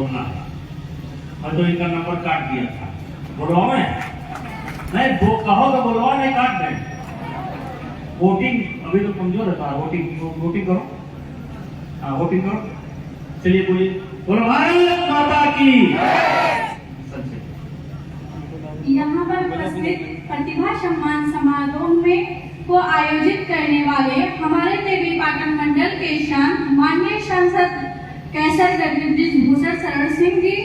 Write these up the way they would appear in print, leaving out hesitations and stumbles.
बोलना है। मैं तो इनका नंबर काट दिया था, बोलवाओ मैं नहीं वो कहो तो बोलवाओ, नहीं काट दें। वोटिंग अभी तो कमजोर है, वोटिंग करो, हाँ वोटिंग करो। चलिए बोलिए, बोलो भारत माता की। यहाँ पर उपस्थित प्रतिभा सम्मान समारोह में को आयोजित करने वाले हमारे देवी पाटन मंडल के शान माननीय सांसद कैसर जगदीश भूषण शरण सिंह जी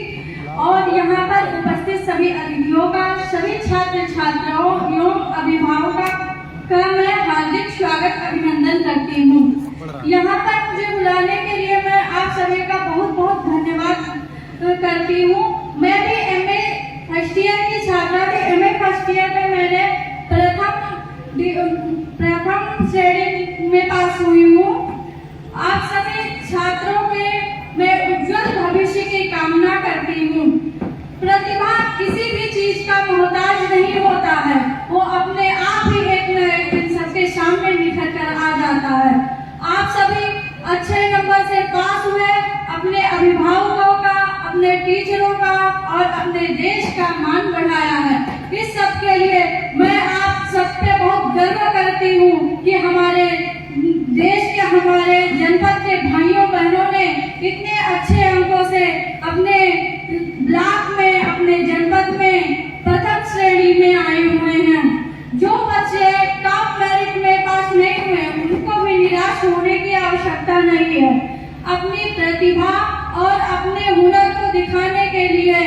और यहाँ पर उपस्थित सभी अतिथियों का, सभी छात्र छात्राओं एवं अभिभावकों का मैं हार्दिक स्वागत अभिनंदन करती हूँ। यहाँ पर मुझे बुलाने के लिए मैं आप सभी का बहुत बहुत धन्यवाद करती हूँ। मैं भी MA फर्स्ट ईयर की छात्रा थी। MA फर्स्ट ईयर में मैंने प्रथम श्रेणी में पास हुई हूँ। आप सभी छात्रों के मैं उज्जवल भविष्य की कामना करती हूँ। प्रतिभा किसी भी चीज का मोहताज नहीं होता है, वो अपने आप ही एक न एक दिन सबके सामने निखर कर आ जाता है। आप सभी अच्छे नंबर से पास हुए, अपने अभिभावकों का, अपने टीचरों का और अपने देश का मान बढ़ाया है। इस सब के लिए मैं आप सब पे बहुत गर्व करती हूँ कि हमारे देश के, हमारे जनपद के भाइयों बहनों ने इतने अच्छे अंकों से अपने ब्लॉक में, अपने जनपद में प्रथम श्रेणी में आए हुए हैं। जो बच्चे टॉप मेरिट में पास नहीं हुए उनको भी निराश होने की आवश्यकता नहीं है। अपनी प्रतिभा और अपने हुनर को दिखाने के लिए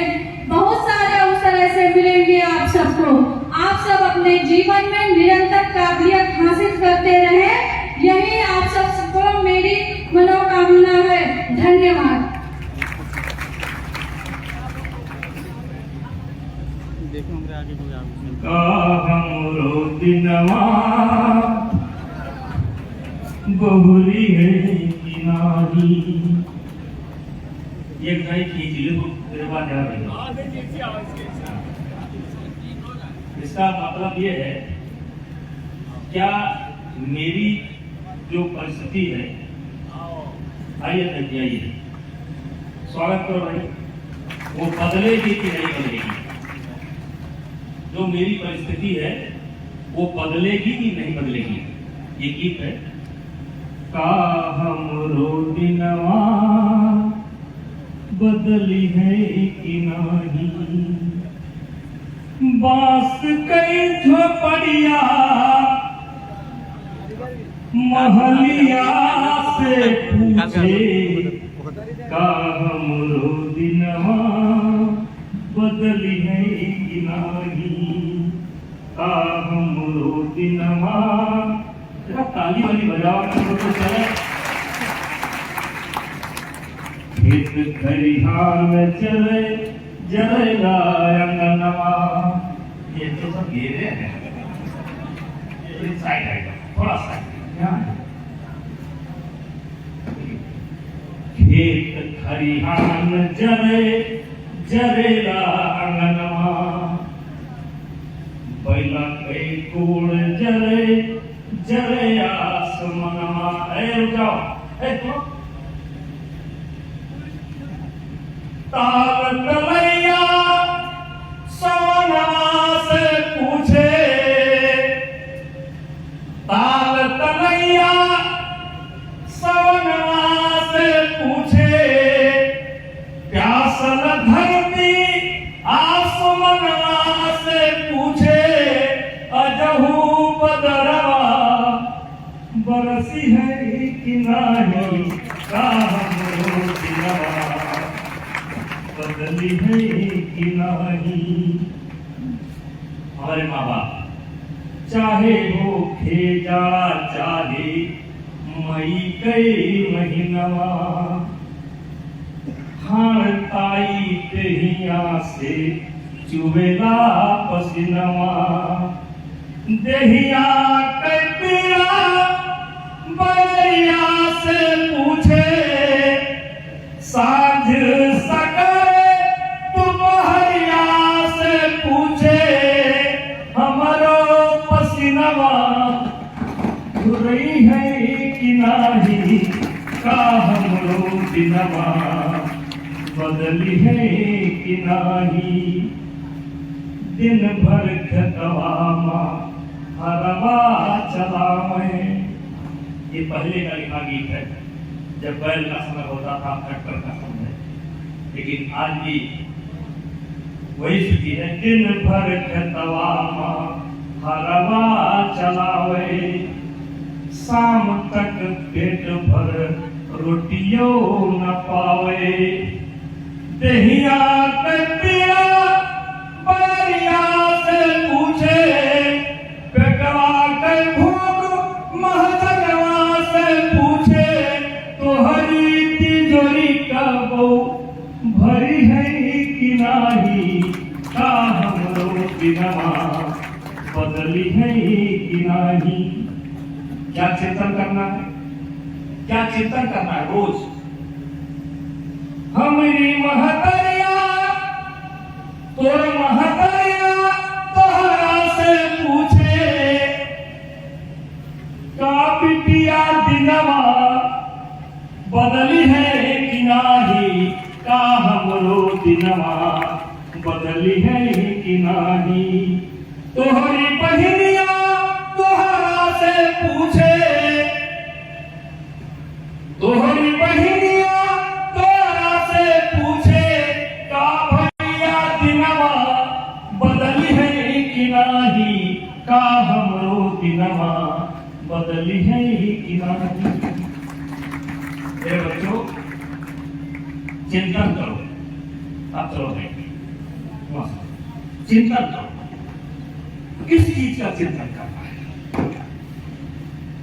बहुत सारे अवसर ऐसे मिलेंगे आप सबको। आप सब अपने जीवन में निरंतर काबिलियत हासिल करते रहे, यही आप सबको मेरी मनोकामना है। धन्यवाद। हमरो दिनवा बहुरी है कि नाही, ये गाय खींच लो तेरे बाद जा रही है। इसका मतलब ये है, क्या मेरी जो परिस्थिति है, आइए आइए स्वागत करो भाई, वो बदलेगी कि नहीं बदलेगी? जो मेरी परिस्थिति है वो बदलेगी कि नहीं बदलेगी? ये गीत है। का हमरो दिनवा बदली है कि नहीं, बास कई झोपड़िया महलिया से पूछे, का हमरो दिनवा बदली है कि नहीं, का हमरो दिनवा। जरा ताली वाली बजाओ तो चले। खेत खरिहान में चले जलेला अंगनवा, ये तो सब घेरे हैं। साइड आएगा थोड़ा सा, खेत खरिहान में जरेला अंगनवा, बैला कई कूड़ जरे आसमनवा। जाओ ताल तलैया सोनवा से पूछे, ताल तलैया सोनवा से पूछे, प्यासल धरती आसमनवा से पूछे, अजहू बदरवा बरसी है कि नहीं, का हमरो दिनवा बदली है कि नहीं। हमारे माँ बाप चाहे हो खेजा चाहे मई कई महीनवा, हार ताई दहिया से चुबेला पसीनवा, दहिया के पीड़ा बैरिया से पूछे, साझ सकर दोपहरिया से पूछे, हमरो पसीनवा रही है कि नाही, का हमरो दिनवा बदली है कि नाही, दिन भर खेतवा हरवा चलावे। ये पहले का लिखा गीत है, जब बैल का समय होता था, ट्रैक्टर का समय। लेकिन आज भी वही स्थिति है, दिन भर खेतवा हरवा चलावे, शाम तक पेट भर रोटियों न पावे। दहिया कतिया परिया से पूछे, पेटवा के भूख महजनवा से पूछे, तो हरी तिजोरी का बो भरी है कि नाही, का हमरो दिनवा बदली है कि नाही। क्या चिंतन करना है, क्या चिंतन करना है रोज। हमारी महतरिया तोर महतरिया तोहरा से पूछे, का बिटिया दिनवा बदली है कि नाही, का हमरो दिनवा बदली है कि नाही। तोहरी बहनिया तोहरा से पूछे, तोहरी बहनिया तोहरा से पूछे, का भैया दिनवा बदली है कि नाही, का हमरो दिनवा बदली है कि नाही। मेरे बच्चों, चिंतन करो। अब चलो भाई, चिंतन करो, किस चीज का चिंतन करना है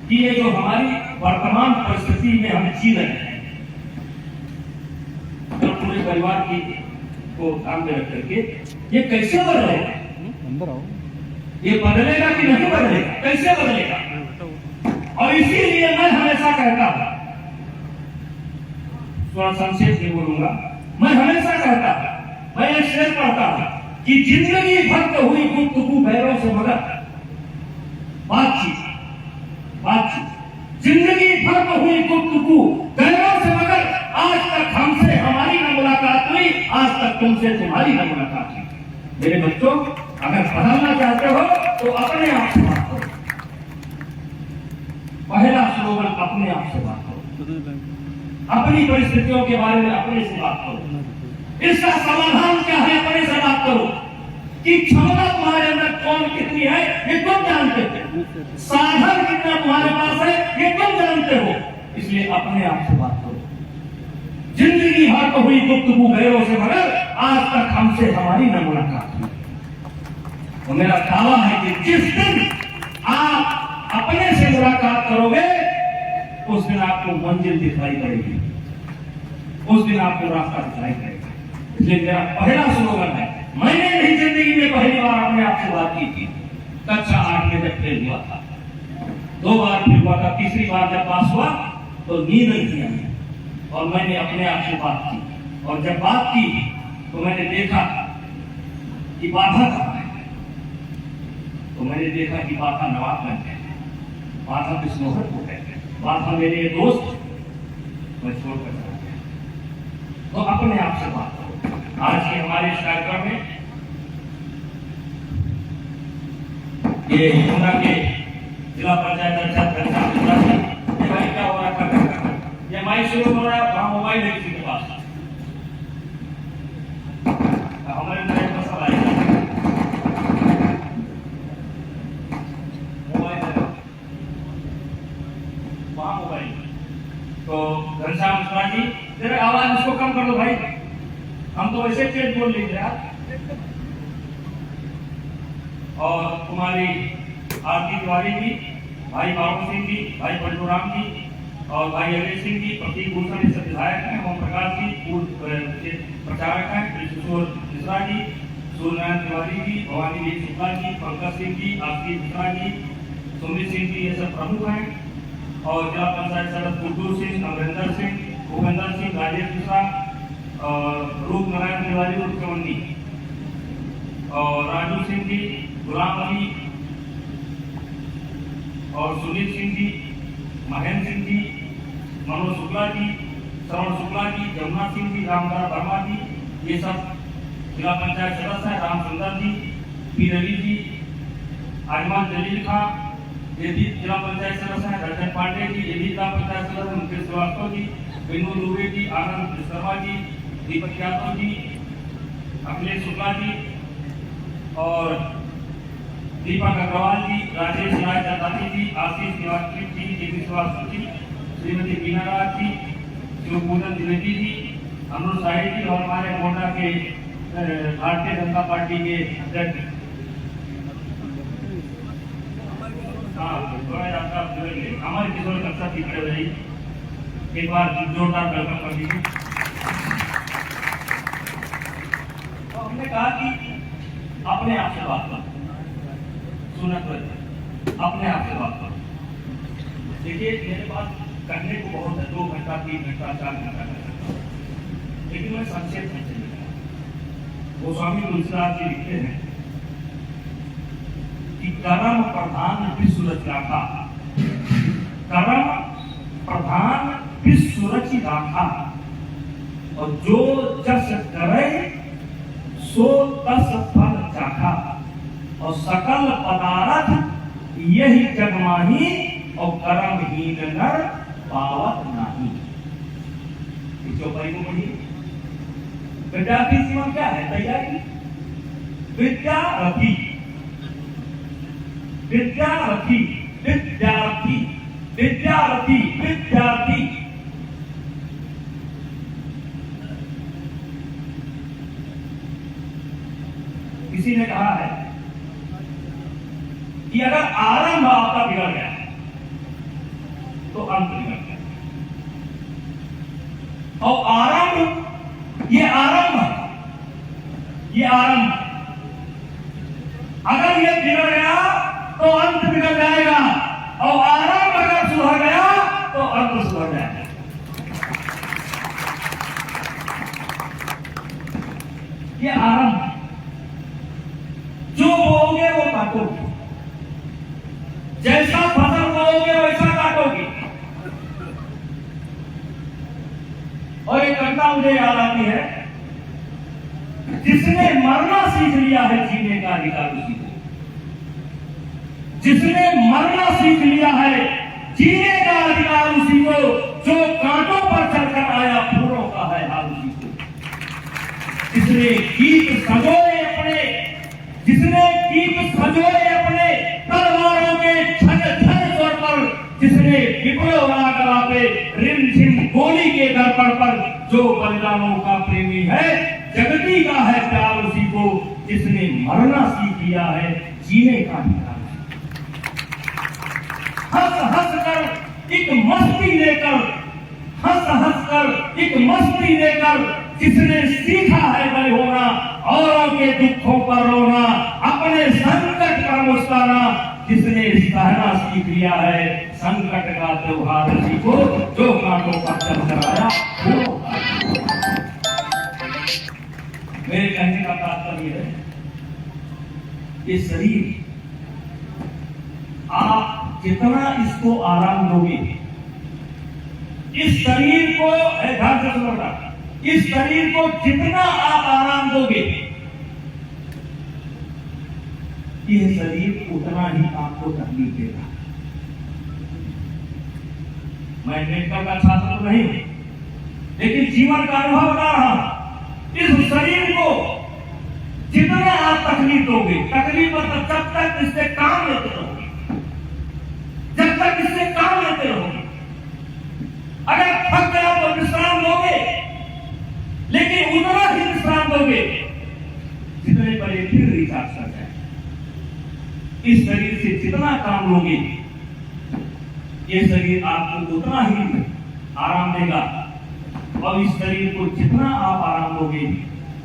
कि ये जो हमारी वर्तमान परिस्थिति में हम जी रहे हैं, तो पूरे परिवार की को काम में रख करके ये कैसे बदलेगा, ये बदलेगा कि नहीं बदलेगा, कैसे बदलेगा। और इसीलिए मैं हमेशा कहता हूं, थोड़ा संक्षेप में बोलूंगा, मैं हमेशा कहता हूं, मैं ये शेर पढ़ता हूं कि जिंदगी भर तो हुई गुफ्तगू बैरों से मगर बातचीत, जिंदगी भर तो हुई गुफ्तगू बैरों से मगर, आज तक हमसे हमारी न मुलाकात हुई, आज तक तुमसे तुम्हारी न मुलाकात हुई। मेरे बच्चों, अगर बदलना चाहते हो तो अपने आप से बात करो। पहला स्लोगन, अपने आप से बात करो, अपनी परिस्थितियों के बारे में अपने से बात करो। इसका समाधान क्या है, अपने से बात करो कि क्षमता तुम्हारे अंदर कौन कितनी है ये तुम जानते हो, साधन कितना तुम्हारे पास है ये तुम जानते हो। इसलिए अपने आप से बात करो। जिंदगी भर तो हुई गुफ्तगू गैरों से मगर, आज तक हमसे हमारी न मुलाकात हुई। तो मेरा दावा है कि जिस दिन आप अपने से मुलाकात करोगे, उस दिन आपको मंजिल दिखाई पड़ेगी, उस दिन आपको रास्ता दिखाई पड़ेगा। इसलिए मेरा पहला स्लोगन है, मैंने नहीं जिंदगी में पहली बार अपने आप से बात की थी, कक्षा 8 में जब फेल हुआ था, 2 बार फेल हुआ था, तीसरी बार जब पास हुआ तो नींद नहीं आई और मैंने अपने आप से बात की। और जब बात की तो मैंने देखा कि बाधा कहाँ है, तो मैंने देखा कि बाधा नवाबगंज है, बाधा बिस्नोहर को है, बाधा मेरे दोस्त, मैं छोड़कर चला गया। तो अपने आप से बात करो। आज के हमारे इस कार्यक्रम में ये यमुना के जिला पंचायत अध्यक्ष क्या हो रहा है, ये माइक शुरू हो रहा है, वहां मोबाइल है किसी के पास, हमारे अंदर एक मसला आएगा, मोबाइल है वहां मोबाइल। तो घनश्याम मिश्रा जी, तेरे आवाज इसको कम कर दो भाई, हम तो वैसे तेज बोल लीजिए आप। और कुमारी आरती तिवारी जी, भाई बाबू सिंह जी, भाई परशुराम जी और भाई अजय सिंह जी, प्रतीक भूषण से विधायक हैं, ओम प्रकाश जी पूर्व प्रचारक हैं, किशोर मिश्रा जी, सूर्यनारायण तिवारी जी, भवानी जी शुक्ला जी, पंकज सिंह जी, आरती मिश्रा जी, सुमित सिंह जी, ये सब प्रमुख हैं। और जिला पंचायत सदस्य गुड्डू सिंह, अमरिंदर सिंह, भूपेंद्र सिंह, राजेश मिश्रा और रूप नारायण तिवारी मुख्यमंत्री और राजू सिंह जी, गुलाम अली और सुनील सिंह जी, महेंद्र सिंह जी, मनोज शुक्ला जी, श्रवण शुक्ला जी, जमुना सिंह जी, रामदास वर्मा जी, ये सब जिला पंचायत सदस्य हैं, रामचंद्र जी, पी रवि जी, आजमान जलील खां, ये भी जिला पंचायत सदस्य हैं, रंजन पांडे जी, ये भी जिला पंचायत सदस्य हैं, मुकेश श्रीवास्तव जी, बिंदु दुबे जी, आनंद शर्मा जी, दीपक यादव जी, अखिलेश शुक्ला जी और दीपक अग्रवाल जी, राजेश राय दत्ताती जी, आशीष निवासी जी, जेपी श्रीवास्तव जी, श्रीमती बीना राज जी, शिवपूजन द्विवेदी जी, अमृत साहिब जी और हमारे गोंडा के भारतीय जनता पार्टी के अध्यक्ष हमारे किशोर कक्षा की खड़े रही, एक बार जोरदार वेलकम कर दीजिए। तो हमने कहा कि अपने आप से बात करो, सुनत अपने आप से बात करो। देखिए मेरे पास करने को बहुत है, 2 घंटा 3 घंटा 4 घंटा कर सकता हूँ, लेकिन मैं संक्षेप में चले गया। गोस्वामी तुलसीदास जी लिखते हैं कि कर्म प्रधान विश्व रचा, कर्म प्रधान विश्व रची राखा, और जो जस करे सो तस फल चाखा, और सकल पदार्थ यही जग माही, और कर्महीन नर पावत नहीं। चौपाई को पढ़िए। विद्यार्थी जीवन क्या है? तैयारी। विद्यार्थी, विद्यार्थी, विद्यार्थी, विद्यार्थी, विद्यार्थी। किसी ने कहा है कि अगर आरंभ आपका बिगड़ गया तो अंत बिगड़ गया, और आरंभ, ये आरंभ, ये आरंभ, अगर ये बिगड़ गया तो अंत बिगड़ जाएगा, और आरंभ अगर सुधर गया तो अंत सुधर जाएगा। ये आरंभ, जो बोओगे वो काटोगे, जैसा फसल बोओगे वैसा काटोगे। और एक घटना मुझे याद आती है, जिसने मरना सीख लिया है जीने का अधिकार उसी को, जिसने मरना सीख लिया है जीने का अधिकार उसी को, जो कांटों पर चढ़कर आया फूलों का है हाल उसी को, जिसने गीत सजोए अपने, जिसने गीत सजोए अपने तलवारों के छन छन स्वर पर, जिसने विप्लव राग पे रिमझिम गोली के दर्पण पर, जो बलिदानों का प्रेमी है जगती का है प्यार उसी को, जिसने मरना सीख लिया है जीने का अधिकार। हंस हंस कर एक मस्ती लेकर, हंस हंस कर एक मस्ती लेकर, जिसने सीखा है बल होना, औरों के दुखों पर रोना, अपने संकट पर मुस्कुराना, जिसने सहना सीख लिया है संकट का त्योहार उसी को, जो कांटों पर चढ़कर आया वो। मेरे कहने का तात्पर्य है, ये शरीर आप जितना इसको आराम दोगे, इस शरीर को ध्यान से सुनना, इस शरीर को जितना आप आराम दोगे, यह शरीर उतना ही आपको तकलीफ देगा। मैं मेडिकल का छात्र तो नहीं, लेकिन जीवन का अनुभव बता रहा हूं। इस शरीर को जितना आप तकलीफ दोगे, तकलीफ मतलब जब तक इससे काम लेते रहोगे, जब तक इससे काम लेते रहोगे, अगर थक गया तो विश्राम दोगे, लेकिन उतना ही विश्राम दोगे जितने पर ये फिर रिचार्ज कर जाए। इस शरीर से जितना काम लोगे, ये शरीर आपको उतना ही आराम देगा, और इस शरीर को जितना आप आराम दोगे,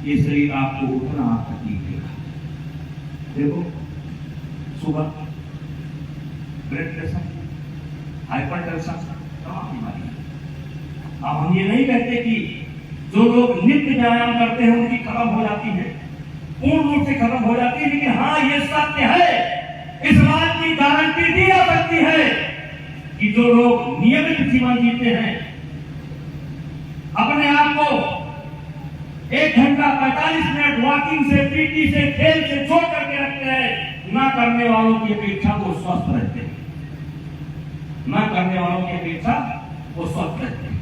ये शरीर आपको उतना तकलीफ देगा। देखो सुबह ब्लड प्रेशर, हाइपरटेंशन, तमाम बीमारियां। अब हम ये नहीं कहते कि जो लोग नित्य व्यायाम करते हैं उनकी खत्म हो जाती है, पूर्ण रूप से खत्म हो जाती है, लेकिन हाँ ये सत्य है, इस बात की गारंटी दी जा सकती है कि जो लोग नियमित जीवन जीते हैं अपने आप को 1 घंटा 45 मिनट वॉकिंग से, पीटी से, खेल से जोड़ करके रखते हैं। ना करने वालों की अपेक्षा वो स्वस्थ रहते हैं, ना करने वालों की अपेक्षा वो स्वस्थ रहते हैं।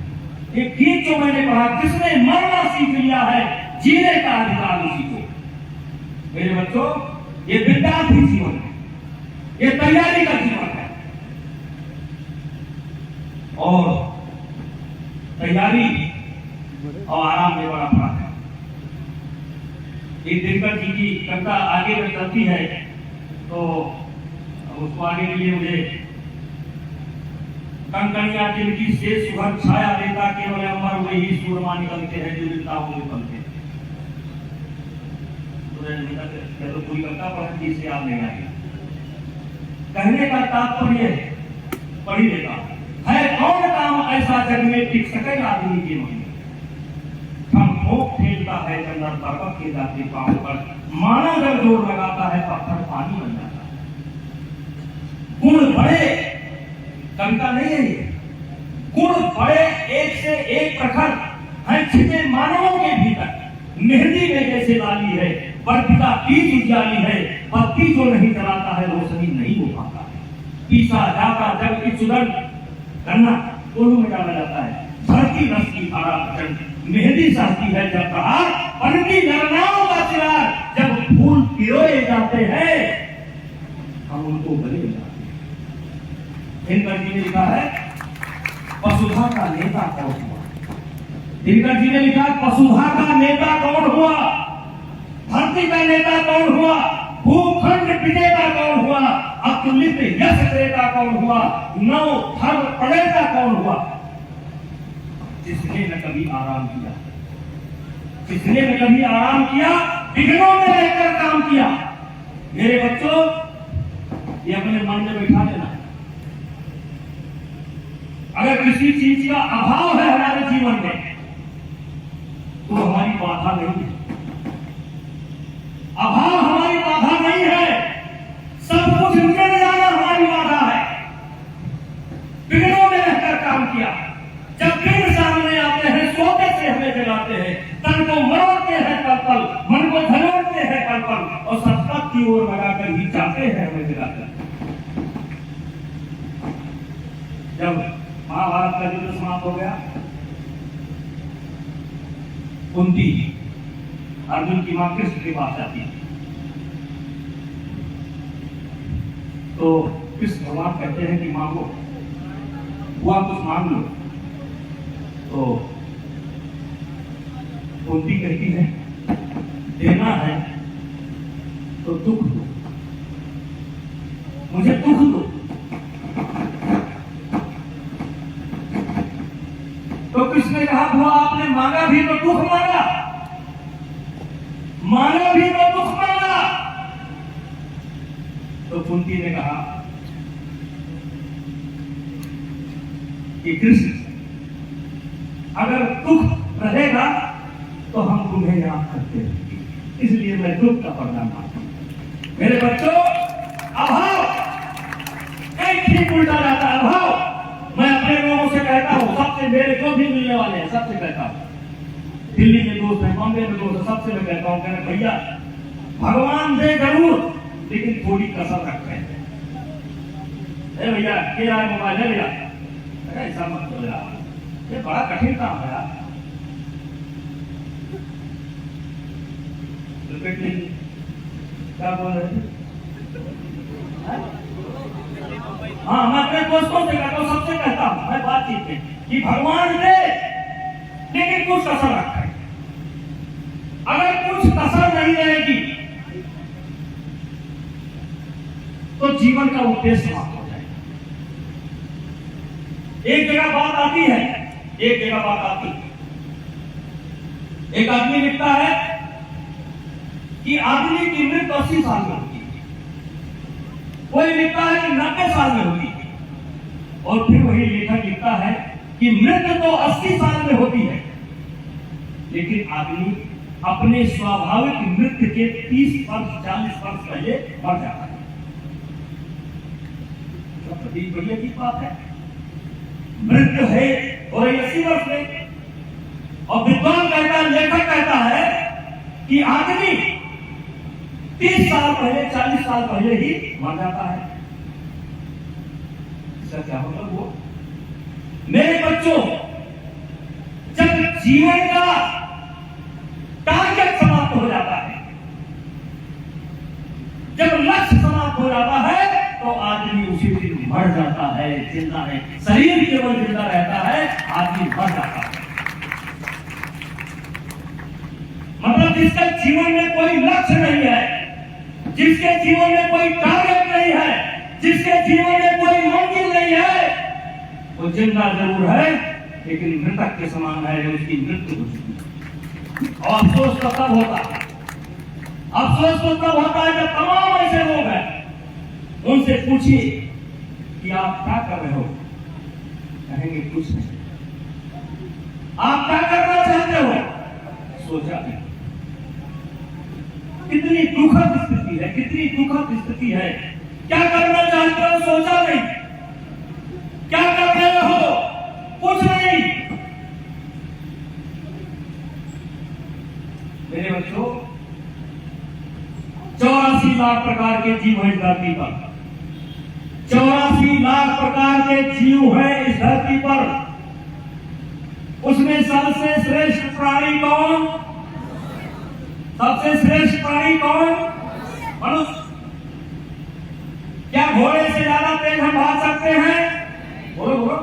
एक गीत जो मैंने पढ़ा, जिसने मरना सीख लिया है जीने का अधिकार उसी को। मेरे बच्चों, ये विद्यार्थी जीवन है, ये तैयारी का जीवन है, और तैयारी और आराम में बड़ा फर्क है। एक दिनकर जी की कविता आगे जब चलती है तो उसको आगे के लिए मुझे कणकणिया जिनकी से सुगंध छाया देता, केवल अमर वही सूरमा निकलते हैं जो जिंदा होंगे पलते। तो पूरी कविता पढ़ने से याद नहीं आएगी। कहने का तात्पर्य पढ़ी देता है, कौन काम ऐसा जग में टिक सके आदमी के महीने। हम भोग फेलता है जंगल पर्वत के जाते पांव पर, मानव जब जोर लगाता है पत्थर पानी बन जाता है। गुण बड़े, कविता नहीं है ये, गुण बड़े एक से एक प्रखर हैं छिपे मानवों के भीतर। मेहंदी में जैसे लाली है, वर्तिका बीज उजाली है, बत्ती जो नहीं जलाता है रोशनी नहीं हो पाता है। पीसा जाता जब की सुगंध गन्ना कोलू में डाला जाता है, धरती रस की धारा भजन मेहंदी सहती है जब प्रहार, बनती नरनाओं का चिराग जब फूल पिरोए जाते हैं हम उनको गले जाते हैं। दिनकर जी ने लिखा है, वसुधा का नेता कौन हुआ। दिनकर जी ने लिखा, वसुधा का नेता कौन हुआ, धरती का नेता कौन हुआ, भूखंड विजेता कौन हुआ, अतुलित यश क्रेता कौन हुआ, नव धर्म प्रणेता कौन हुआ। जिसने न कभी आराम किया, जिसने न कभी आराम किया, विघ्नों में रहकर काम किया। मेरे बच्चों, ये अपने मन में बैठा लेना, अगर किसी चीज का अभाव है हमारे जीवन में तो हमारी बाधा नहीं है, अभाव हमारी बाधा नहीं है, सब कुछ मिल जाना हमारी बाधा है। विघ्नों में रहकर काम किया, जब विघ्न सामने आते हैं सोते से हमें जगाते हैं, तन को मरोड़ते हैं पल पल, मन को झलोड़ते हैं पल पल, और सत्संग की ओर लगाकर ही जाते हैं हमें जगाकर। जब महाभारत का युद्ध समाप्त हो गया, कुंती अर्जुन की मां कृष्ण के पास जाती है, तो कृष्ण भगवान कहते हैं कि मांगो, हुआ कुछ मांग लो। तो कुंती कहती है, देना है तो दुख दो, मुझे दुख दो। तो कृष्ण ने कहा, बुआ आपने मांगा भी तो दुख मांगा, मांगा भी तो दुख मांगा। तो कुंती ने कहा कि कृष्ण, अगर दुख रहेगा तो हम तुम्हें याद करते रहेंगे, इसलिए मैं दुख का परिणाम मानता हूं। मेरे बच्चों, अभाव एक ठीक उल्टा जाता है। अभाव मैं अपने लोगों से कहता हूं, सबसे मेरे जो भी मिलने वाले हैं सबसे कहता हूं, दिल्ली में दोस्त है, बॉम्बे में दोस्त है, सबसे मैं कहता हूं, कहना भैया भगवान दे जरूर, लेकिन थोड़ी कसर रखें। भैया ये रहा मोबाइल है भैया, ऐसा मत करो यार, ये बड़ा कठिन काम है यार। क्या बोल रहे थे? हाँ, मैं अपने दोस्तों से कहता हूँ, सबसे कहता हूँ मैं बातचीत में कि भगवान दे लेकिन कुछ कसर रखे। अगर कुछ कसर नहीं रहेगी तो जीवन का उद्देश्य समाप्त हो जाएगा। एक जगह बात आती है, एक जगह बात आती है, एक आदमी लिखता है कि आदमी की मृत्यु 80 साल में होती है, कोई लिखता है कि 90 साल में होती है, और फिर वही लेखक लिखता है कि मृत्यु तो 80 साल में होती है, लेकिन आदमी अपने स्वाभाविक मृत्यु के 30 वर्ष 40 वर्ष पहले मर जाता है। बढ़िया की बात है, मृत्यु है और 80 वर्ष में, और विद्वान कहता है, लेखक कहता है कि आदमी 30 साल पहले, 40 साल पहले ही मर जाता है। इसका क्या मतलब? वो मेरे बच्चों, जब जीवन का टारगेट समाप्त हो जाता है, जब लक्ष्य समाप्त हो जाता है, तो आदमी उसी दिन मर जाता है। जिंदा है, शरीर केवल जिंदा रहता है, आदमी मर जाता है। मतलब जिसके जीवन में कोई लक्ष्य नहीं है, जिसके जीवन में कोई टारगेट नहीं है, जिसके जीवन में कोई मंजिल नहीं है, वो जिंदा जरूर है लेकिन मृतक के समान है, उसकी मृत्यु हो चुकी है। और अफसोस तो तब होता है, अफसोस तो तब होता है जब तमाम ऐसे लोग हैं, उनसे पूछिए कि आप क्या कर रहे हो, कहेंगे कुछ नहीं। आप क्या करना चाहते हो, सोचा नहीं। कितनी दुखद स्थिति है, कितनी दुखद स्थिति है। क्या करना चाहते हो, सोचा नहीं। क्या कर रहे हो, कुछ नहीं। मेरे बच्चों, 84 लाख प्रकार के जीव हैं इस धरती पर। 84 लाख प्रकार के जीव हैं इस धरती पर। उसमें सबसे श्रेष्ठ प्राणी कौन? सबसे श्रेष्ठ प्राणी कौन? मनुष्य। क्या घोड़े से ज्यादा तेज हम भाग सकते हैं? बोलो बोलो।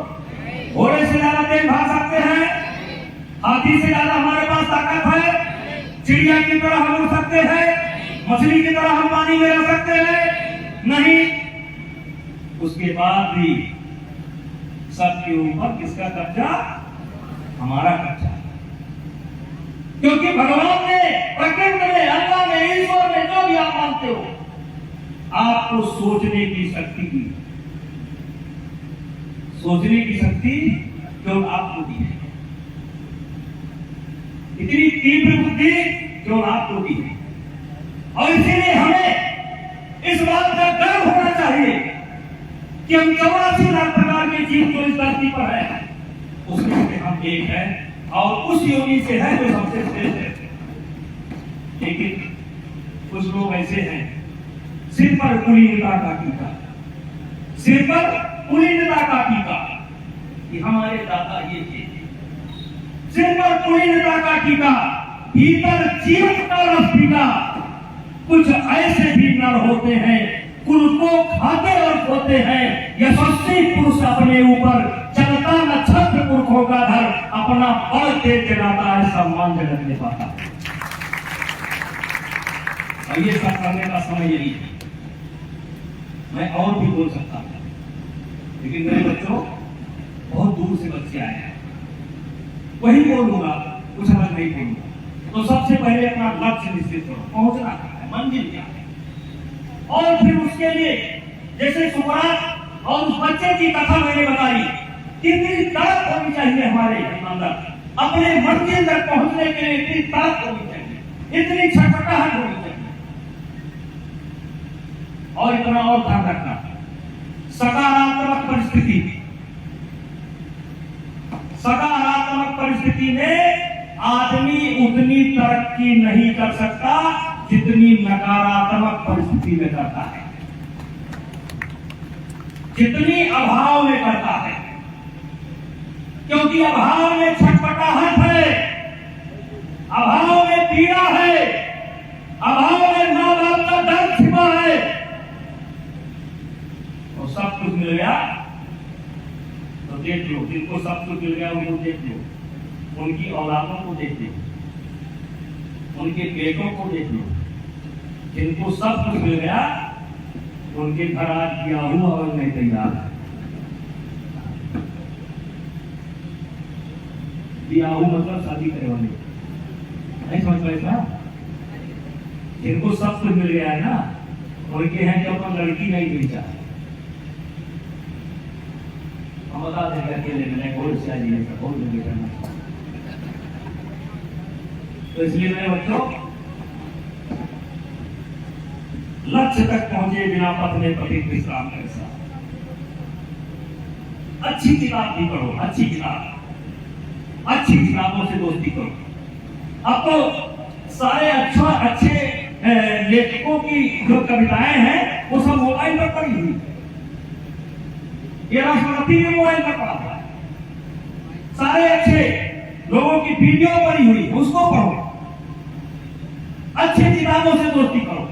घोड़े से ज्यादा तेज भाग सकते हैं? हाथी से ज्यादा हमारे पास ताकत है? चिड़िया की तरह हम उड़ सकते हैं? मछली की तरह हम पानी में रह सकते हैं? नहीं। उसके बाद भी सबके ऊपर किसका कब्जा? हमारा कब्जा। क्योंकि भगवान ने, प्रकृति ने, अल्लाह ने, ईश्वर ने, जो भी आप मानते हो, आपको सोचने की शक्ति दी। सोचने की शक्ति जो आपको दी है, इतनी तीव्र बुद्धि जो आपको दी है। और इसीलिए हमें इस बात का गर्व होना चाहिए कि हम 84 लाख प्रकार के जीव जो इस धरती पर है, उसमें से हम एक है और उस योनि से है जो सबसे श्रेष्ठ है। लेकिन कुछ लोग ऐसे हैं, सिर पर कुलीनता का टीका, सिर पर कुलीनता का टीका कि हमारे दादा ये थे। सिर पर कुलीनता का टीका, भीतर जीवन का रस पीता। कुछ ऐसे भी नर होते हैं, कुल को खाते और खोते हैं। यशस्वी पुरुष अपने ऊपर चलता नक्षत्र पुरखों का धर, अपना बल तेज जगाता है, सम्मान जगत में पाता है। और ये सब करने का समय यही है। मैं और भी बोल सकता था, लेकिन मेरे बच्चों बहुत दूर से बच्चे आए हैं, वही बोलूंगा, कुछ अलग नहीं बोलूंगा। तो सबसे पहले अपना लक्ष्य निश्चित करो, पहुंचना कहाँ है, मंजिल क्या है। और फिर उसके लिए जैसे सुकरात और उस बच्चे की कथा मैंने बताई, कितनी तड़प होनी चाहिए हमारे अंदर, अपने मंजिल तक पहुंचने के लिए इतनी तड़प होनी चाहिए, इतनी छटपटाहट होनी चाहिए। और इतना और ध्यान रखना, सकारात्मक परिस्थिति, सकारात्मक परिस्थिति में आदमी उतनी तरक्की नहीं कर सकता जितनी नकारात्मक परिस्थिति में करता है, जितनी अभाव में करता है। क्योंकि अभाव में छटपटाहट है, अभाव में पीड़ा है, अभाव में मां बाप का दर्द छिपा है। और सब कुछ मिल गया तो देख लो, जिनको सब कुछ मिल गया उनको देख लो, उनकी औलादों को देख लो, उनके बेटों को देख लो। जिनको सब कुछ मिल गया उनके घर आज किया हुआ और नहीं तैयार है। बियाहू मतलब शादी करे वाले, नहीं समझ पाए ना? जिनको सब कुछ मिल गया है ना, उनके हैं जो अपन लड़की नहीं मिल चाहे, हम बता दें अकेले में बहुत से आदमी है, बहुत जगह करना। तो इसलिए मेरे बच्चों, लक्ष्य तक पहुंचे बिना पथ में पथिक विश्राम कैसा। अच्छी किताब भी पढ़ो, अच्छी किताब, अच्छी किताबों से दोस्ती करो। अब तो सारे अच्छे लेखकों की जो कविताएं हैं वो सब मोबाइल पर पड़ी हुई। ये राष्ट्रपति ने मोबाइल पर पढ़ा था। सारे अच्छे लोगों की वीडियो पड़ी हुई, उसको पढ़ो। अच्छी किताबों से दोस्ती करो।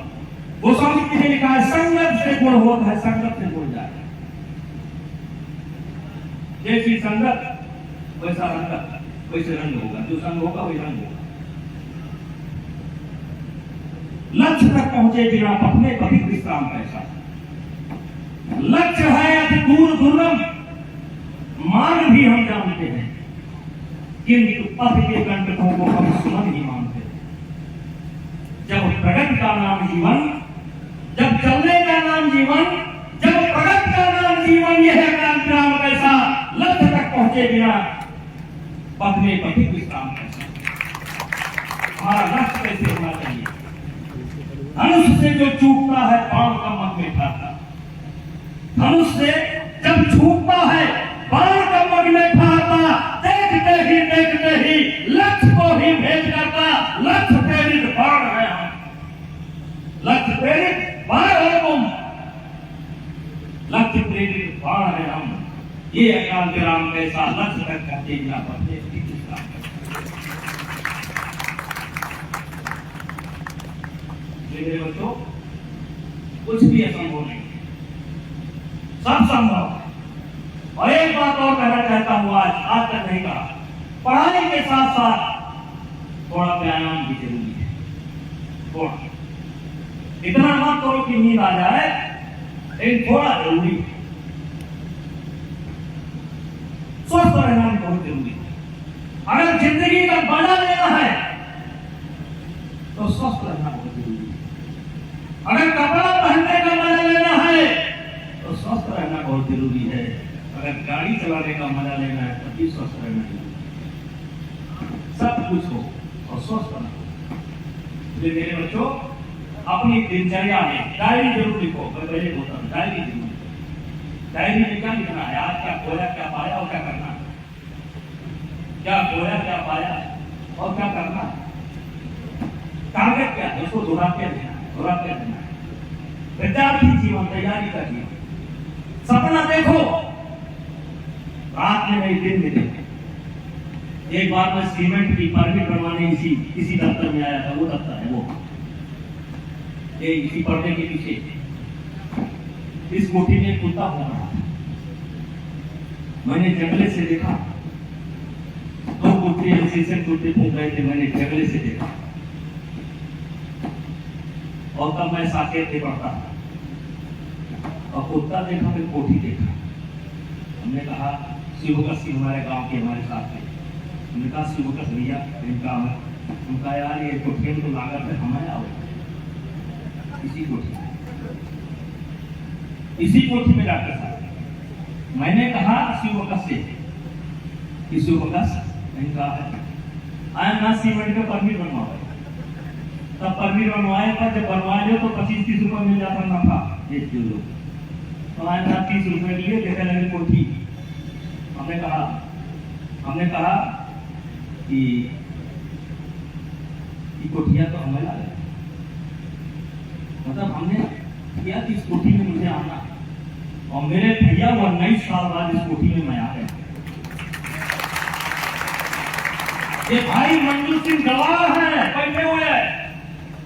गोस्वामी जी ने लिखा है, संगत से गुण होता है, संगत से गुण जाए। जैसी संगत वैसा रंगत, वैसे रंग होगा। जो संग होगा वही रंग होगा। लक्ष्य तक पहुंचे बिना पथ में कभी विश्राम कैसा। लक्ष्य है अति दूर दुर्गम, मार्ग भी हम जानते हैं, किंतु पथ के कंटकों को हम सुमन ही मानते हैं। जब प्रगति का नाम जीवन, जब चलने का नाम जीवन, जब प्रगति का नाम जीवन, यह विराम कैसा। लक्ष्य तक पहुंचे बिना पथ में कभी विश्राम कैसा। हमारा लक्ष्य कैसे होना चाहिए। धनुष से जो चूकता है बाण का मग में खाता। धनुष से जब छूटता है बाण का मग में खाता। देखते ही लक्ष्य को ही भेद करता। लक्ष्य प्रेरित बाण है हम, लक्ष्य प्रेरित बाण है तुम, लक्ष्य प्रेरित बाण है हम। ये अकाल विराम कैसा। लक्ष्य तक कहते बिना पढ़ते मेरे बच्चों, कुछ भी असंभव नहीं, सब संभव है। और एक बात और कहना चाहता हूं, आज तक नहीं कहा, पढ़ाई के साथ साथ थोड़ा व्यायाम भी जरूरी है। थोड़ा, इतना मत करो कि नींद आ जाए, लेकिन थोड़ा जरूरी है। स्वस्थ रहना भी बहुत जरूरी है। अगर जिंदगी का मजा लेना है तो स्वस्थ रहना बहुत जरूरी है। अगर कपड़ा पहनने का मजा लेना है तो स्वस्थ रहना बहुत जरूरी है। अगर गाड़ी चलाने का मजा लेना है तो भी स्वस्थ रहना जरूरी है। सब कुछ हो और स्वस्थ रहना हो। इसलिए मेरे बच्चों, अपनी दिनचर्या में डायरी जरूर लिखो। मैं पहले बोलता हूँ, डायरी जरूर लिखो। डायरी में क्या लिखना है, आज क्या खोया, क्या पाया और क्या करना है। क्या खोया, क्या पाया और क्या करना है। टारगेट क्या है, उसको दोहरा के देना है। विद्यार्थी जीवन, तैयारी का जीवन। सपना देखो, रात में नहीं, दिन में देखो। एक बार मैं सीमेंट की परमिट बनवाने इसी दफ्तर में आया था। वो दफ्तर है वो, ये इसी पर्दे के पीछे इस कोठी में कुत्ता हो रहा था। मैंने जंगले से देखा, दो कुत्ते एलसीएन कुत्ते घूम रहे थे। मैंने जंगले से देखा और तब मैं साकेत में पढ़ता था और कुत्ता देखा, फिर कोठी देखा। हमने कहा शिवकस की हमारे गांव के हमारे साथ थे। हमने कहा शिवकस भैया इनका है। उनका यार ये कोठी में तो लागत है, हमें आओ इसी कोठी में डॉक्टर साहब। मैंने कहा शिवकस से कि शिवकस इनका है, आया ना सीमेंट का परमिट बनवाओ। तब परमिट बनवाए था, जब बनवाए तो 25-30 रुपए मिल जाता नफा एक किलो। तो आए था 30 रुपए लिए, देखने लगे कोठी। हमने कहा कि कोठिया तो हमें लगा, मतलब हमने किया कि इस कोठी में मुझे आना। और मेरे भैया 19 साल बाद इस कोठी में मैं आ गया। ये भाई मंजू सिंह गवाह है, बैठे हुए हैं।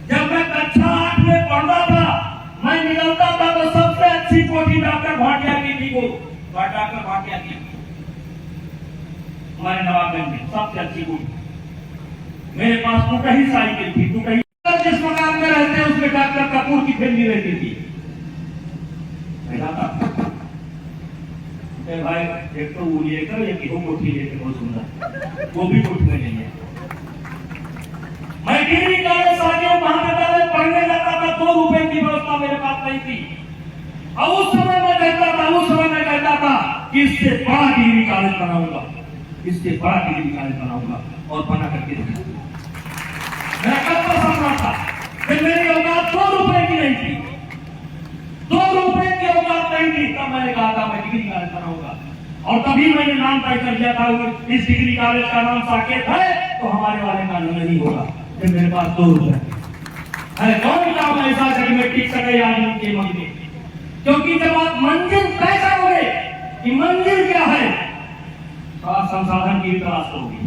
जब मैं कक्षा 8 में पढ़ता था, मैं निकलता था तो सबसे अच्छी कोठी डॉक्टर भाटिया की थी। वो डॉक्टर भाटिया की हमारे नवाबगंज में सबसे अच्छी कोठी। मेरे पास तो कहीं साइकिल थी, तो कहीं जिस मकान में रहते हैं उसमें डॉक्टर कपूर की फिल्म रहती थी। भाई एक तो वो लेकर एक ही कोठी लेकर बहुत सुंदर, वो भी कोठी में नहीं है। मैं डिग्री कॉलेज साथियों महाविद्यालय पढ़ने जाता था, 2 रुपए की व्यवस्था मेरे पास नहीं थी। और उस समय मैं कहता था कि इससे बड़ा डिग्री कॉलेज बनाऊंगा, इससे बड़ा डिग्री कॉलेज बनाऊंगा और बना करके दिखाऊंगा। मेरा कब का सपना था कि मेरी औकात 2 रुपए की नहीं थी, 2 रुपए की औकात नहीं थी। तब मैंने कहा था मैं डिग्री कॉलेज बनाऊंगा। और तभी मैंने नाम तय कर दिया था इस डिग्री कॉलेज का नाम साकेत है तो हमारे वाले का नहीं होगा। फिर मेरे पास 2 रुपए है, कौन काम ऐसा जग में टिक सके आदमी के मन में? क्योंकि जब आप मंजिल तय करोगे कि मंजिल क्या है तो आप संसाधन की तलाश करोगे।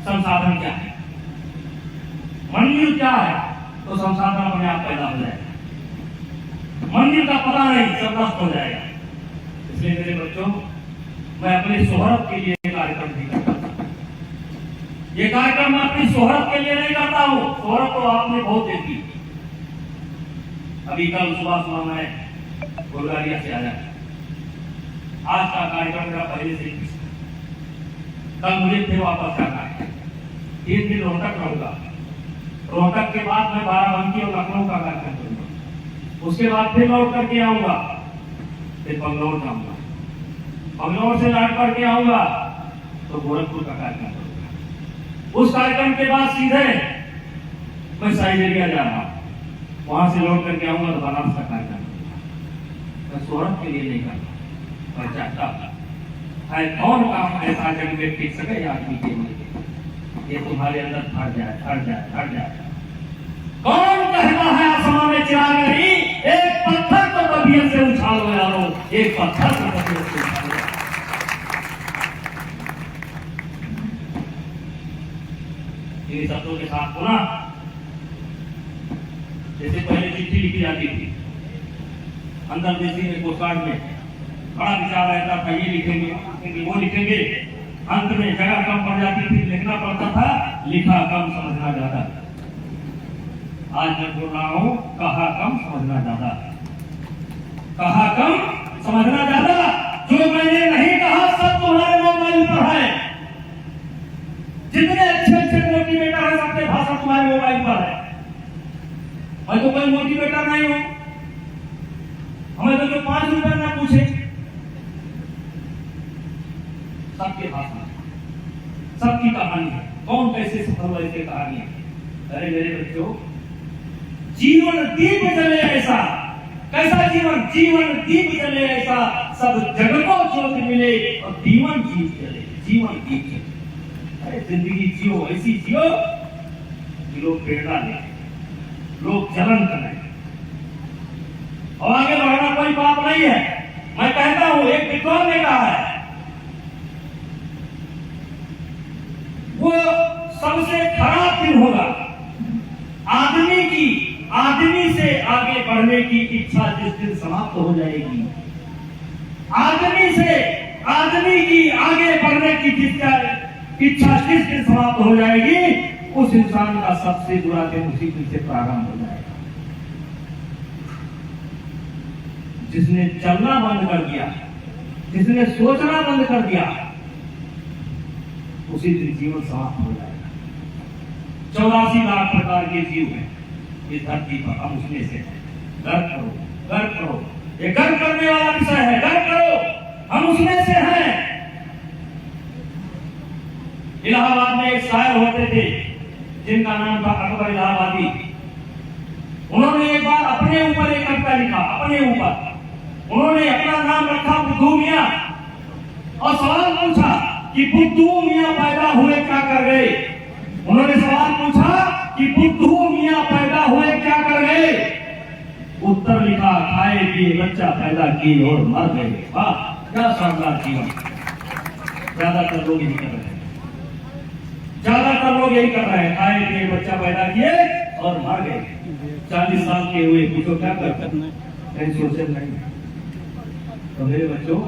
संसाधन क्या है, मंजिल क्या है, तो संसाधन अपने आप पैदा हो जाएगा। मंजिल का पता नहीं, सब नष्ट हो जाएगा। इसलिए मेरे बच्चों, मैं अपने शोहरत के लिए कार्यक्रम नहीं करता। ये कार्यक्रम मैं अपनी शोहरत के लिए नहीं करता हूँ। शोहरत तो आपने बहुत देखी। अभी कल सुबह मैं बुल्गारिया से आया। आज का कार्यक्रम मेरा पहले से ही, कल मुझे फिर वापस जाना है। 3 दिन रोहतक रहूंगा। रोहतक के बाद मैं बाराबंकी और लखनऊ का कार्यक्रम करूंगा। उसके बाद फिर लौट करके आऊंगा, फिर बंगलौर जाऊंगा। बंगलौर से लौट करके आऊंगा तो गोरखपुर का कार्यक्रम करूंगा। उस कार्यक्रम के बाद सीधे मैं साइबेरिया जा रहा हूं। वहां से लौट करके आऊंगा तो बनारस का कार्यक्रम करूंगा। मैं शोहरत के लिए नहीं करता, मैं चाहता है कौन काम ऐसा जग में टिक सके आदमी के लिए, ये तुम्हारे अंदर फट जाए। कौन कहता है आसमान में चिराग नहीं? एक पत्थर तो तबीयत से उछालो यारो, एक पत्थर तो तबीयत से उछालो। इन शब्दों के साथ पुनः, जैसे पहले चिट्ठी लिखी जाती थी अंतर्देशीय में, पोस्टकार्ड में बड़ा विचार रहता था, ये लिखेंगे वो लिखेंगे, अंत में जगह कम पड़ जाती थी, लिखना पड़ता था, लिखा कम समझना ज्यादा। आज मैं बोल रहा हूं, कहा कम समझना ज्यादा, कहा कम समझना ज्यादा। जो मैंने नहीं कहा सब तुम्हारे मोबाइल पर है। जितने अच्छे मोटिवेटर है सबके भाषा तुम्हारे मोबाइल पर है। मैं तो कोई मोटिवेटर नहीं हूं। हमें तो जो 5 रुपए ना पूछे, सबके भाषा, सबकी कहानी है। कौन कैसे सफल हुआ, इसकी कहानी है। अरे मेरे बच्चों, जीवन दीप जले ऐसा, कैसा जीवन? जीवन दीप जले ऐसा, सब जग को ज्योति मिले और जीवन दीप जले, जीवन दीप जले। अरे जिंदगी जियो, ऐसी जियो कि लोग प्रेरणा ले, लोग जलन करें। और आगे बढ़ना कोई पाप नहीं है। मैं कहता हूं, एक विद्वान ने कहा है, वो सबसे खराब दिन होगा आदमी से आगे बढ़ने की इच्छा जिस दिन समाप्त हो जाएगी। आदमी की आगे बढ़ने की इच्छा जिस दिन समाप्त हो जाएगी, उस इंसान का सबसे बुरा दिन उसी दिन से प्रारंभ हो जाएगा। जिसने चलना बंद कर दिया, जिसने सोचना बंद कर दिया, उसी दिन जीवन समाप्त हो जाएगा। 84 लाख प्रकार के जीव हैं इस धरती पर, हम उसमें से हैं। गर्व करो, ये गर्व करने वाला विषय है। गर्व करो, हम उसमें से हैं। इलाहाबाद में एक शायर होते थे जिनका नाम था अकबर इलाहाबादी। उन्होंने एक बार अपने ऊपर एक कविता लिखा, अपने ऊपर। उन्होंने अपना नाम रखा बुद्धू मियां और सवाल पूछा कि बुद्धू मियां पैदा हुए क्या कर गए। उन्होंने सवाल पूछा कि बुद्धू मियां पैदा हुए क्या कर गए। उत्तर लिखा, खाए पिए बच्चा पैदा किए और मर गए। वाह, क्या शानदार जीवन। ज्यादातर लोग यही कर रहे हैं, ज्यादातर लोग यही कर रहे हैं, खाए पिए बच्चा पैदा किए और मर गए। 40 साल के हुए, पूछो क्या करते हैं? कहीं सोचे नहीं। तो मेरे बच्चों,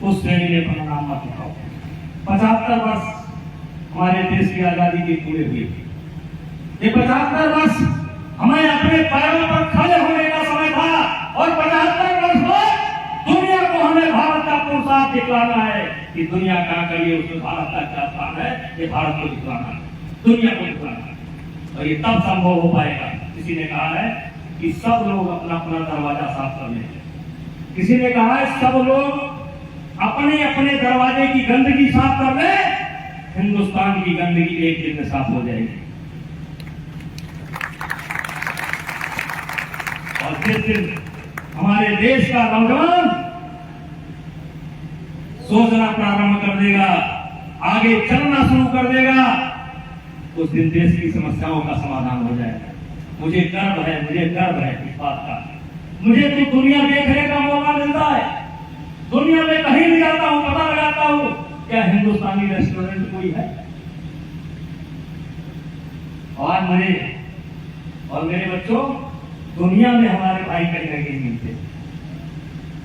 उस श्रेणी में अपना नाम मत लिखाओ। 75 वर्ष हमारे देश की आजादी के पूरे हुए। ये 75 वर्ष हमें अपने पैरों पर खड़े होने का समय था और 75 वर्ष बाद दुनिया को हमें भारत का पुरुषार्थ दिखलाना है कि दुनिया क्या करिए, उसमें भारत का क्या स्थान है, ये भारत को दिखलाना है, दुनिया को दिखलाना है। और ये तब संभव हो पाएगा, किसी ने कहा है कि सब लोग अपना अपना दरवाजा साफ कर लें। किसी ने कहा है सब लोग अपने अपने दरवाजे की गंदगी साफ कर ले, हिंदुस्तान की गंदगी एक दिन में साफ हो जाएगी। और जिस दिन हमारे देश का नौजवान सोचना प्रारंभ कर देगा, आगे चलना शुरू कर देगा, उस दिन देश की समस्याओं का समाधान हो जाएगा। मुझे गर्व है इस बात का। मुझे तो दुनिया देखने का मौका मिलता है, दुनिया में कहीं भी जाता हूं, पता लगाता हूं क्या हिंदुस्तानी रेस्टोरेंट कोई है। और मुझे और मेरे बच्चों, दुनिया में हमारे भाई कहीं ना कहीं मिलते।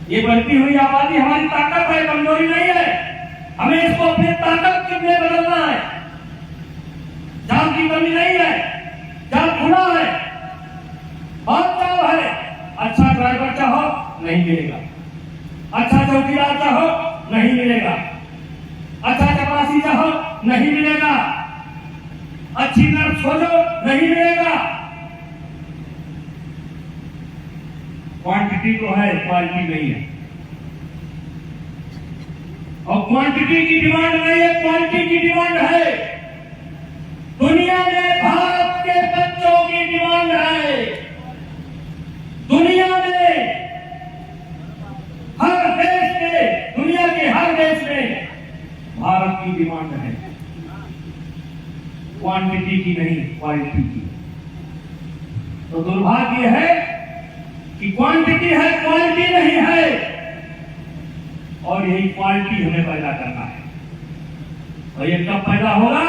ये बढ़ती हुई आबादी हमारी ताकत है, कमजोरी नहीं है। हमें इसको अपनी ताकत में बदलना है। जान की कमी नहीं है, जान खुला है, बहुत चाव है। अच्छा ड्राइवर चाहो नहीं मिलेगा, अच्छा चौकीदार चाहो नहीं मिलेगा, अच्छा चपरासी चाहो नहीं मिलेगा, अच्छी नर्स खोजो नहीं मिलेगा। क्वांटिटी तो है, क्वालिटी नहीं है। और क्वांटिटी की डिमांड नहीं है, क्वालिटी की डिमांड है। दुनिया में भारत के बच्चों की डिमांड है। दुनिया में हर देश में, दुनिया के हर देश में भारत की डिमांड है, क्वांटिटी की नहीं, क्वालिटी की। तो दुर्भाग्य है कि क्वांटिटी है, क्वालिटी नहीं है। और यही क्वालिटी हमें पैदा करना है। और ये कब पैदा होगा?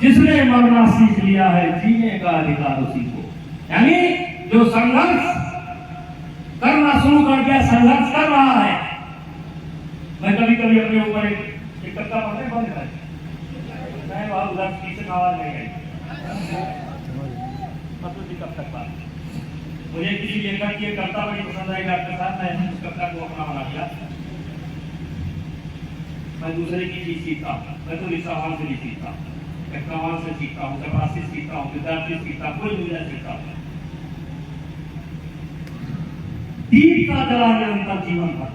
जिसने मरना सीख लिया है, जीने का अधिकार उसी को। यानी जो संघर्ष करना शुरू कर दिया, संघर्ष कर रहा है। मैं कभी कभी अपने ऊपर एक कट्टा पड़ने बंद कर, मैं वहां उधर पीछे आवाज नहीं आई, मतलब कब तक बात। मुझे किसी लेखक की कविता बड़ी पसंद आई डॉक्टर साहब, मैं उस कविता को अपना बना दिया। मैं दूसरे की चीज सीखता हूँ, मैं तो रिसावान से नहीं सीखता, कवान से सीखता हूँ, चपरासी सीखता हूँ, विद्यार्थी सीखता हूँ, कोई दुनिया सीखता हूँ। दीप का जला निरंतर जीवन भर।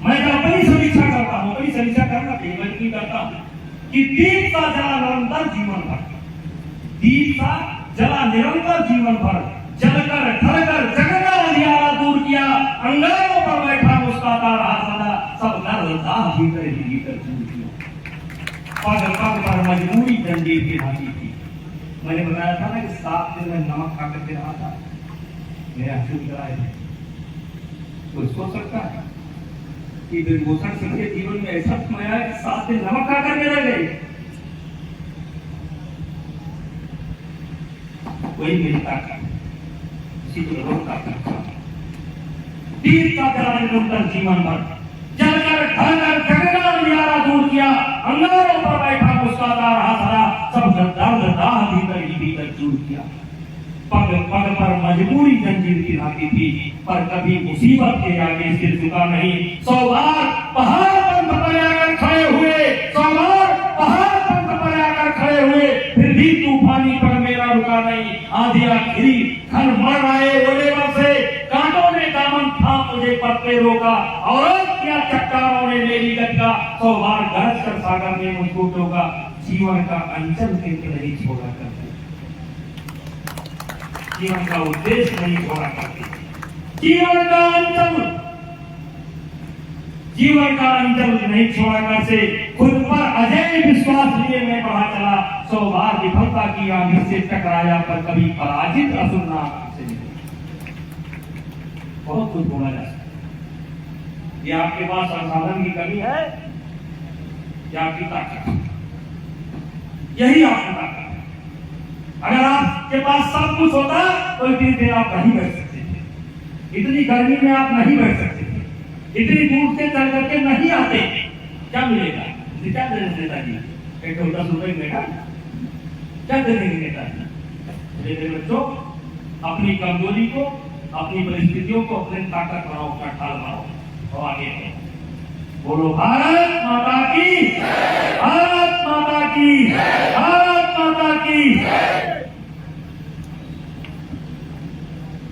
मैं जब अपनी समीक्षा करता हूँ, अपनी समीक्षा करना चाहिए, मैं नहीं करता हूँ कि दीप का जला निरंतर जीवन भर, दीप का जला निरंतर जीवन भर, जलकर ढलकर जगना अंधियारा दूर किया, अंगारों पर बैठा मुस्कुराता रहा सदा, सब दर्द दाह भीतर ही भीतर दूर किया। पग पग पर मजबूरी जंजीर की भांति थी। मैंने बताया था ना कि 7 दिन में नमक खा करके रहा था, मेरे आंसू निकल आए थे। कोई सोच सकता है कि बिरभूषण सिंह के जीवन में ऐसा समय आया कि 7 दिन नमक खा करके रह गए? वही मेरी ताकत, तीर का जला निरंतर जीवन भर, जलकर ढलकर जगना अंधियारा दूर किया, अंगारों पर बैठा मुस्कुराता रहा सदा, सब दर्द दाह भीतर ही भीतर दूर किया। पग पग पर मजबूरी जंजीर की भांति थी, पर कभी मुसीबत के आगे सिर झुका नहीं। 100 बार पहाड़ पंथ पर आकर खड़े हुए, 100 बार पहाड़ पंथ पर आकर खड़े हुए, फिर भी तूफानी पर मेरा रुका नहीं। आंधियां घिरी, घर मर आए ओले बरसे, कांटों ने दामन था मुझे पत्ते रोका, और क्या चट्टानों ने मेरी गटका। 100 बार गरज कर सागर ने मुझको टोका, जीवन का अंचल केंद्र नहीं छोड़ा करते, जीवन का उद्देश्य नहीं छोड़ा करते, जीवन का अंचल नहीं छोड़ा करते। खुद पर अजय विश्वास लिए मैं बढ़ा चला, 100 बार विफलता की आंधी से टकराया, पर कभी पराजित असुर ना से निकला। बहुत कुछ बोला जा सकता है। ये आपके पास संसाधन की कमी है या आपकी ताकत? यही आपकी ताकत है। अगर आपके पास सब कुछ होता तो इतनी देर आप नहीं बैठ सकते थे, इतनी गर्मी में आप नहीं बैठ सकते थे, इतनी दूर से चल करके नहीं आते। क्या मिलेगा? क्या दे नेताजी? 10 रुपए मिलेगा? क्या दे देंगे नेताजी? मेरे बच्चों, अपनी कमजोरी को, अपनी परिस्थितियों को अपने ताकत बनाओ, अपना ढाल बनाओ और आगे बढ़ो। बोलो भारत माता की, भारत माता की, भारत माता की।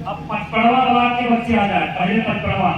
अब 55वां के बच्चे आ जाए, पहले 55वां